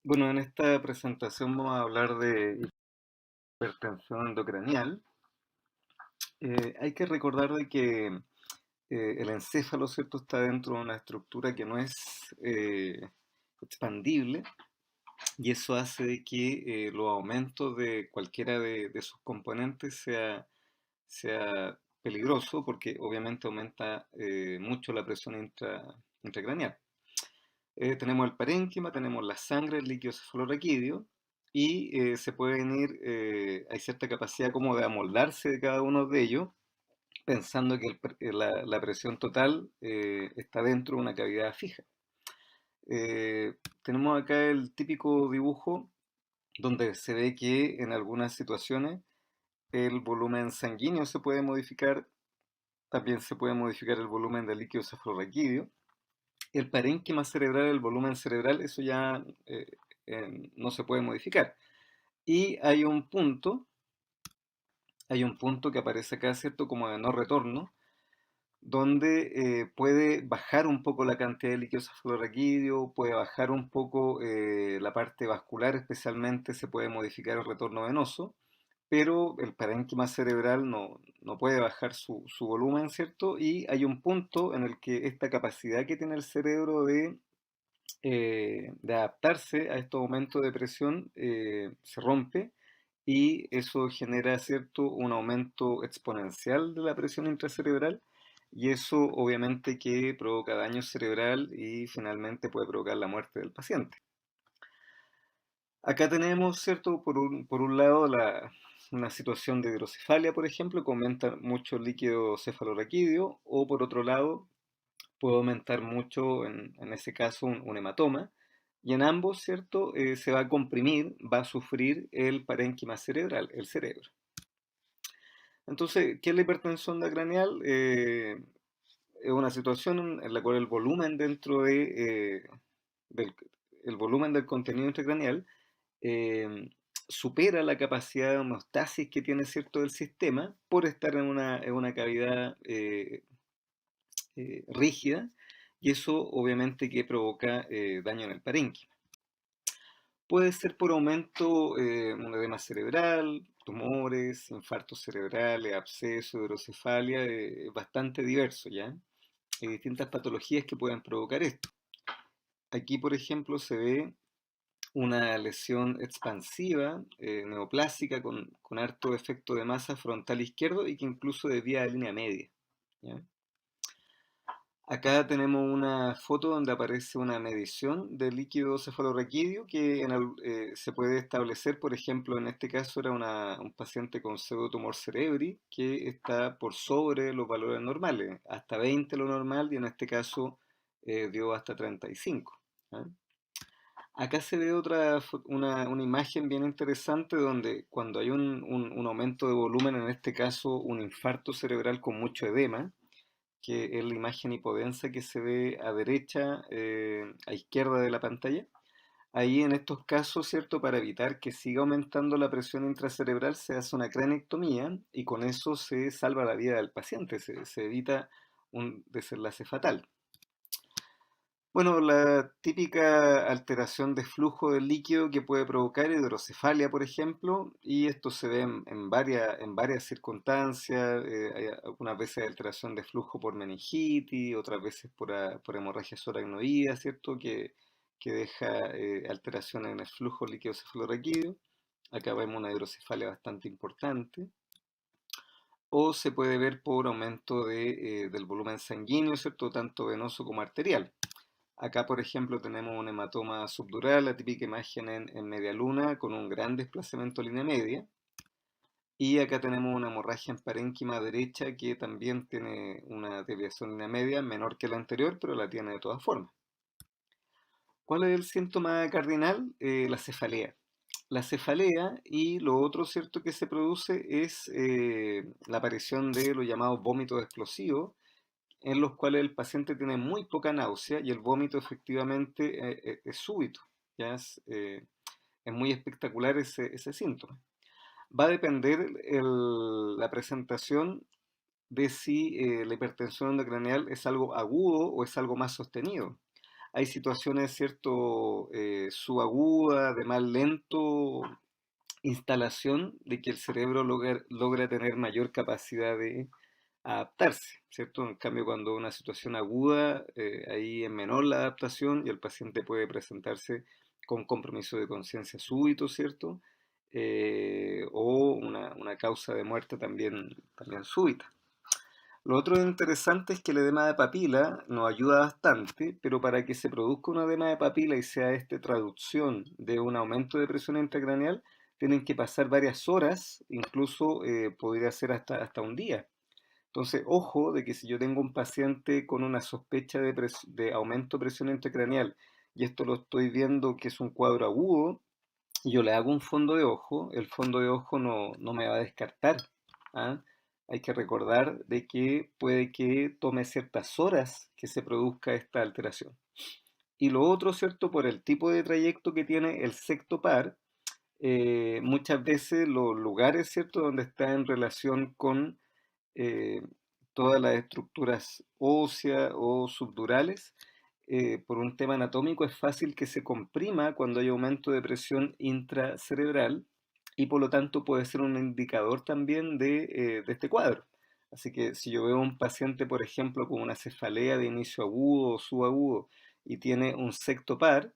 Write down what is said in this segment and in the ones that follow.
Bueno, en esta presentación vamos a hablar de hipertensión endocranial. Hay que recordar de que el encéfalo, ¿cierto?, está dentro de una estructura que no es expandible, y eso hace de que los aumentos de cualquiera de sus componentes sea peligroso, porque obviamente aumenta mucho la presión intracraneal. Tenemos el parénquima, tenemos la sangre, el líquido cefalorraquídeo, y se pueden ir, hay cierta capacidad como de amoldarse de cada uno de ellos, pensando que la presión total está dentro de una cavidad fija. Tenemos acá el típico dibujo donde se ve que en algunas situaciones el volumen sanguíneo se puede modificar, también se puede modificar el volumen del líquido cefalorraquídeo. El parénquima cerebral, el volumen cerebral, eso ya no se puede modificar. Y hay un punto que aparece acá, ¿cierto? Como de no retorno, donde puede bajar un poco la cantidad de líquido cefalorraquídeo, puede bajar un poco la parte vascular, especialmente se puede modificar el retorno venoso, pero el parénquima cerebral no puede bajar su volumen, ¿cierto? Y hay un punto en el que esta capacidad que tiene el cerebro de adaptarse a estos aumentos de presión se rompe, y eso genera, ¿cierto?, un aumento exponencial de la presión intracerebral, y eso obviamente que provoca daño cerebral y finalmente puede provocar la muerte del paciente. Acá tenemos, ¿cierto?, por un lado una situación de hidrocefalia, por ejemplo, que aumenta mucho el líquido cefalorraquídeo, o por otro lado puede aumentar mucho, en ese caso, un hematoma, y en ambos, ¿cierto?, se va a comprimir, va a sufrir el parénquima cerebral, el cerebro. Entonces, ¿qué es la hipertensión craneal? Es una situación en la cual el volumen del, el volumen del contenido intracraneal eh, supera la capacidad de homeostasis que tiene, cierto, el sistema, por estar en una cavidad rígida, y eso obviamente que provoca daño en el parénquima. Puede ser por aumento, un edema cerebral, tumores, infartos cerebrales, absceso, hidrocefalia, bastante diverso, ¿ya? Hay distintas patologías que pueden provocar esto. Aquí, por ejemplo, se ve una lesión expansiva, neoplásica, con harto efecto de masa frontal izquierdo y que incluso desvía de línea media, ¿ya? Acá tenemos una foto donde aparece una medición del líquido cefalorraquídeo que se puede establecer. Por ejemplo, en este caso era un paciente con pseudotumor cerebri que está por sobre los valores normales, hasta 20 lo normal, y en este caso dio hasta 35. ¿Ah? Acá se ve una imagen bien interesante donde cuando hay un aumento de volumen, en este caso un infarto cerebral con mucho edema, que es la imagen hipodensa que se ve a derecha, a izquierda de la pantalla. Ahí en estos casos, ¿cierto? Para evitar que siga aumentando la presión intracerebral, se hace una cranectomía, y con eso se salva la vida del paciente, se evita un desenlace fatal. Bueno, la típica alteración de flujo del líquido que puede provocar hidrocefalia, por ejemplo, y esto se ve en varias circunstancias. Hay algunas veces alteración de flujo por meningitis, otras veces por hemorragia subaracnoidea, ¿cierto? Que deja alteración en el flujo líquido cefalorraquídeo. Acá vemos una hidrocefalia bastante importante. O se puede ver por aumento del volumen sanguíneo, ¿cierto? Tanto venoso como arterial. Acá, por ejemplo, tenemos un hematoma subdural, la típica imagen en media luna, con un gran desplazamiento línea media. Y acá tenemos una hemorragia en parénquima derecha que también tiene una desviación línea media menor que la anterior, pero la tiene de todas formas. ¿Cuál es el síntoma cardinal? La cefalea. La cefalea, y lo otro, cierto, que se produce es la aparición de los llamados vómitos explosivos, en los cuales el paciente tiene muy poca náusea y el vómito efectivamente es súbito. ¿Ya? Es muy espectacular ese síntoma. Va a depender la presentación de si la hipertensión endocranial es algo agudo o es algo más sostenido. hay situaciones, ¿cierto?, subagudas, de más lento instalación, de que el cerebro logra tener mayor capacidad de adaptarse, ¿cierto? En cambio, cuando una situación aguda, ahí es menor la adaptación y el paciente puede presentarse con compromiso de conciencia súbito, ¿cierto? O una causa de muerte también súbita. Lo otro interesante es que el edema de papila nos ayuda bastante, pero para que se produzca un edema de papila y sea traducción de un aumento de presión intracraneal, tienen que pasar varias horas, incluso podría ser hasta un día. Entonces, ojo de que si yo tengo un paciente con una sospecha de aumento de presión intracraneal y esto lo estoy viendo que es un cuadro agudo, y yo le hago un fondo de ojo, el fondo de ojo no me va a descartar. ¿Ah? Hay que recordar de que puede que tome ciertas horas que se produzca esta alteración. Y lo otro, ¿cierto? Por el tipo de trayecto que tiene el secto par, muchas veces los lugares, ¿cierto? Donde está en relación con eh, todas las estructuras óseas o subdurales, por un tema anatómico es fácil que se comprima cuando hay aumento de presión intracerebral y por lo tanto puede ser un indicador también de este cuadro. Así que si yo veo a un paciente, por ejemplo, con una cefalea de inicio agudo o subagudo y tiene un secto par,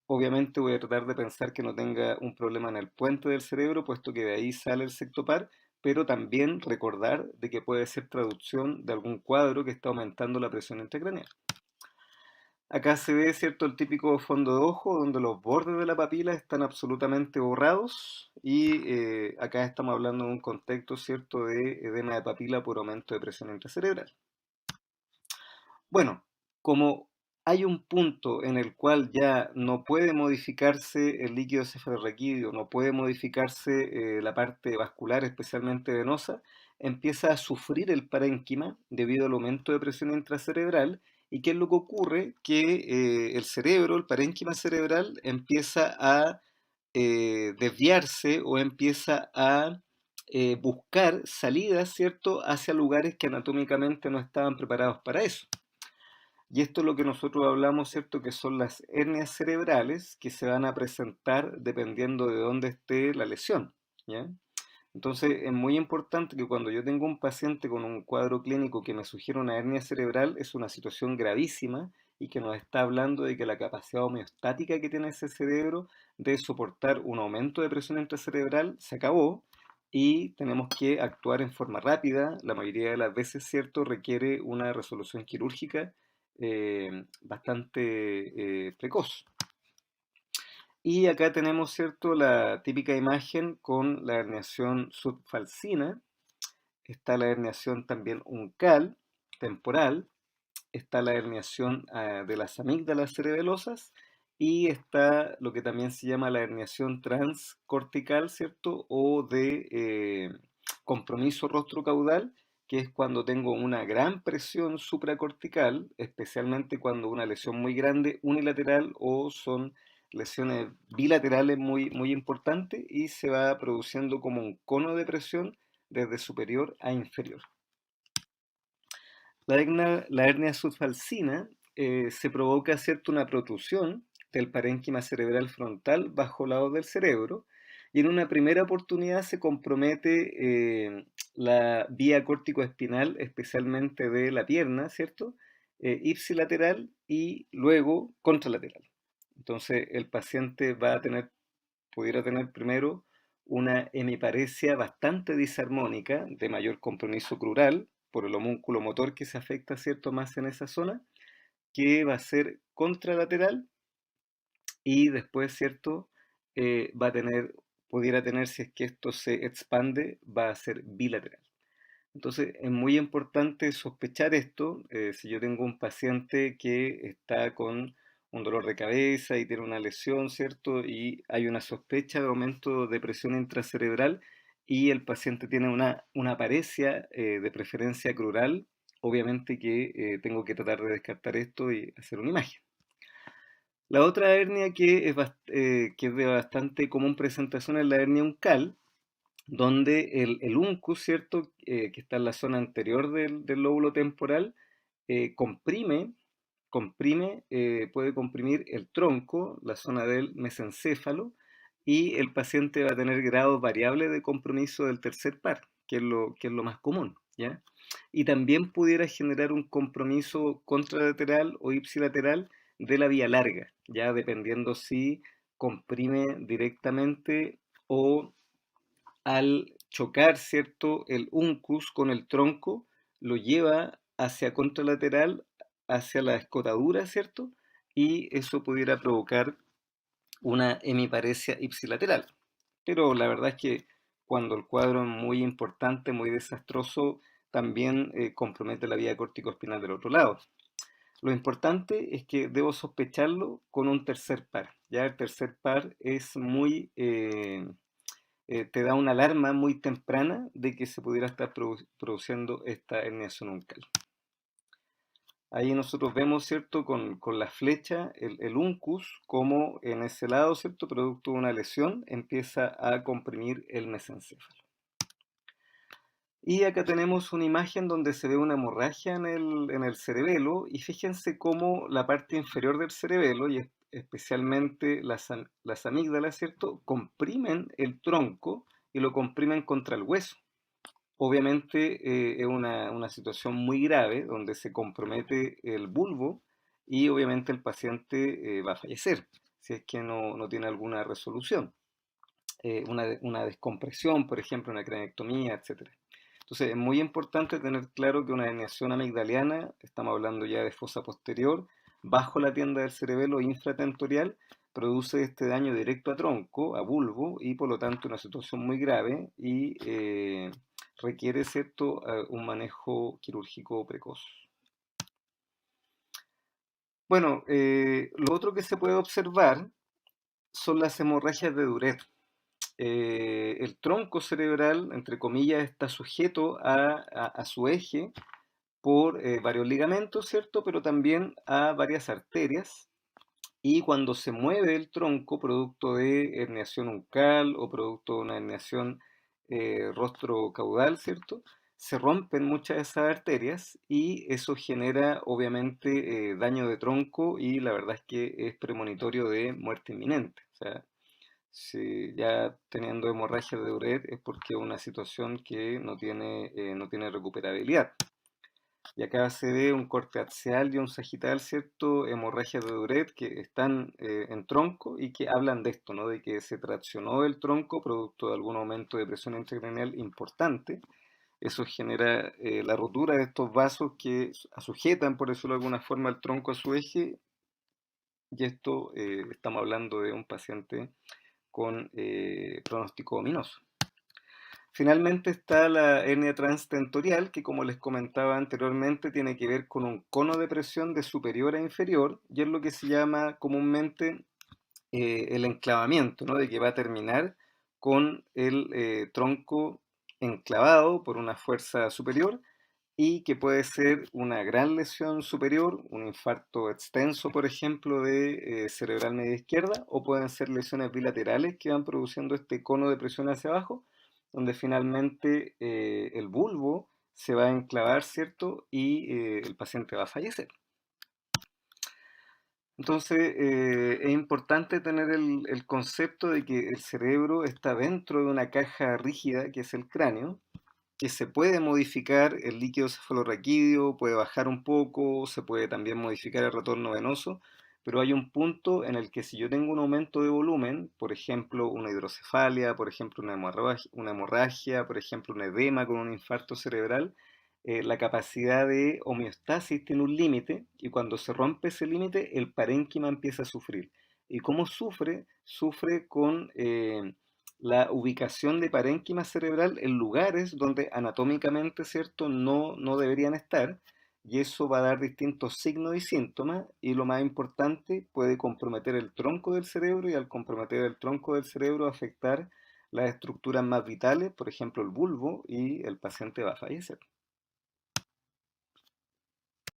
obviamente voy a tratar de pensar que no tenga un problema en el puente del cerebro, puesto que de ahí sale el sectopar, pero también recordar de que puede ser traducción de algún cuadro que está aumentando la presión intracraneal. Acá se ve, ¿cierto?, el típico fondo de ojo donde los bordes de la papila están absolutamente borrados y acá estamos hablando de un contexto, ¿cierto?, de edema de papila por aumento de presión intracerebral. Bueno, como hay un punto en el cual ya no puede modificarse el líquido cefalorraquídeo, no puede modificarse la parte vascular, especialmente venosa, empieza a sufrir el parénquima debido al aumento de presión intracerebral. ¿Y qué es lo que ocurre? Que el cerebro, el parénquima cerebral, empieza a desviarse o empieza a buscar salidas, ¿cierto?, hacia lugares que anatómicamente no estaban preparados para eso. Y esto es lo que nosotros hablamos, ¿cierto? Que son las hernias cerebrales que se van a presentar dependiendo de dónde esté la lesión, ¿ya? Entonces es muy importante que cuando yo tengo un paciente con un cuadro clínico que me sugiere una hernia cerebral, es una situación gravísima y que nos está hablando de que la capacidad homeostática que tiene ese cerebro de soportar un aumento de presión intracerebral se acabó y tenemos que actuar en forma rápida. La mayoría de las veces, ¿cierto?, requiere una resolución quirúrgica bastante precoz. Y acá tenemos, ¿cierto?, la típica imagen con la herniación subfalcina. Está la herniación también uncal, temporal. Está la herniación de las amígdalas cerebelosas. Y está lo que también se llama la herniación transcortical, ¿cierto? O de compromiso rostrocaudal, que es cuando tengo una gran presión supracortical, especialmente cuando una lesión muy grande unilateral o son lesiones bilaterales muy importantes y se va produciendo como un cono de presión desde superior a inferior. La hernia subfalcina se provoca, ¿cierto?, una protrusión del parénquima cerebral frontal bajo lado del cerebro y en una primera oportunidad se compromete la vía córtico-espinal, especialmente de la pierna, ¿cierto?, ipsilateral y luego contralateral. Entonces el paciente pudiera tener primero una hemiparesia bastante disarmónica, de mayor compromiso crural, por el homúnculo motor que se afecta, ¿cierto?, más en esa zona, que va a ser contralateral y después, ¿cierto?, va a pudiera tener, si es que esto se expande, va a ser bilateral. Entonces es muy importante sospechar esto. Si yo tengo un paciente que está con un dolor de cabeza y tiene una lesión, ¿cierto? Y hay una sospecha de aumento de presión intracerebral y el paciente tiene una paresia de preferencia crural, obviamente que tengo que tratar de descartar esto y hacer una imagen. La otra hernia que es de bastante común presentación es la hernia uncal, donde el uncus, ¿cierto?, que está en la zona anterior del lóbulo temporal, comprime puede comprimir el tronco, la zona del mesencéfalo, y el paciente va a tener grados variables de compromiso del tercer par, que es lo más común, ¿ya? Y también pudiera generar un compromiso contralateral o ipsilateral de la vía larga, ya dependiendo si comprime directamente o al chocar, ¿cierto?, el uncus con el tronco, lo lleva hacia contralateral, hacia la escotadura, ¿cierto? Y eso pudiera provocar una hemiparesia ipsilateral. Pero la verdad es que cuando el cuadro es muy importante, muy desastroso, también compromete la vía corticoespinal del otro lado. Lo importante es que debo sospecharlo con un tercer par. Ya el tercer par es te da una alarma muy temprana de que se pudiera estar produciendo esta herniación uncal. Ahí nosotros vemos, ¿cierto?, con la flecha, el uncus, como en ese lado, ¿cierto?, producto de una lesión, empieza a comprimir el mesencéfalo. Y acá tenemos una imagen donde se ve una hemorragia en el cerebelo, y fíjense cómo la parte inferior del cerebelo, y especialmente las amígdalas, ¿cierto?, comprimen el tronco y lo comprimen contra el hueso. Obviamente es una situación muy grave donde se compromete el bulbo y obviamente el paciente va a fallecer si es que no tiene alguna resolución. Una descompresión, por ejemplo, una cranectomía, etcétera. Entonces es muy importante tener claro que una herniación amigdaliana, estamos hablando ya de fosa posterior, bajo la tienda del cerebelo infratentorial, produce este daño directo a tronco, a bulbo, y por lo tanto una situación muy grave y requiere, ¿cierto?, un manejo quirúrgico precoz. Bueno, lo otro que se puede observar son las hemorragias de Duret. El tronco cerebral, entre comillas, está sujeto a su eje por varios ligamentos, ¿cierto? Pero también a varias arterias. Y cuando se mueve el tronco, producto de herniación uncal o producto de una herniación rostro-caudal, ¿cierto? Se rompen muchas de esas arterias y eso genera, obviamente, daño de tronco y la verdad es que es premonitorio de muerte inminente. O sea, si ya teniendo hemorragia de Duret es porque es una situación que no tiene recuperabilidad. Y acá se ve un corte axial y un sagital, ¿cierto? Hemorragias de Duret que están en tronco y que hablan de esto, ¿no? De que se traccionó el tronco producto de algún aumento de presión intracraneal importante. Eso genera la rotura de estos vasos que sujetan, por decirlo de alguna forma, el tronco a su eje. Y esto estamos hablando de un paciente con pronóstico ominoso. Finalmente está la hernia transtentorial, que como les comentaba anteriormente, tiene que ver con un cono de presión de superior a inferior, y es lo que se llama comúnmente el enclavamiento, ¿no? De que va a terminar con el tronco enclavado por una fuerza superior y que puede ser una gran lesión superior, un infarto extenso, por ejemplo, de cerebral media izquierda, o pueden ser lesiones bilaterales que van produciendo este cono de presión hacia abajo, donde finalmente el bulbo se va a enclavar, ¿cierto? Y el paciente va a fallecer. Entonces, es importante tener el concepto de que el cerebro está dentro de una caja rígida, que es el cráneo, que se puede modificar el líquido cefalorraquídeo, puede bajar un poco, se puede también modificar el retorno venoso, pero hay un punto en el que si yo tengo un aumento de volumen, por ejemplo una hidrocefalia, por ejemplo una hemorragia, por ejemplo un edema con un infarto cerebral, la capacidad de homeostasis tiene un límite y cuando se rompe ese límite el parénquima empieza a sufrir. ¿Y cómo sufre? Sufre con la ubicación de parénquima cerebral en lugares donde anatómicamente, ¿cierto?, no deberían estar, y eso va a dar distintos signos y síntomas, y lo más importante, puede comprometer el tronco del cerebro, y al comprometer el tronco del cerebro afectar las estructuras más vitales, por ejemplo el bulbo, y el paciente va a fallecer.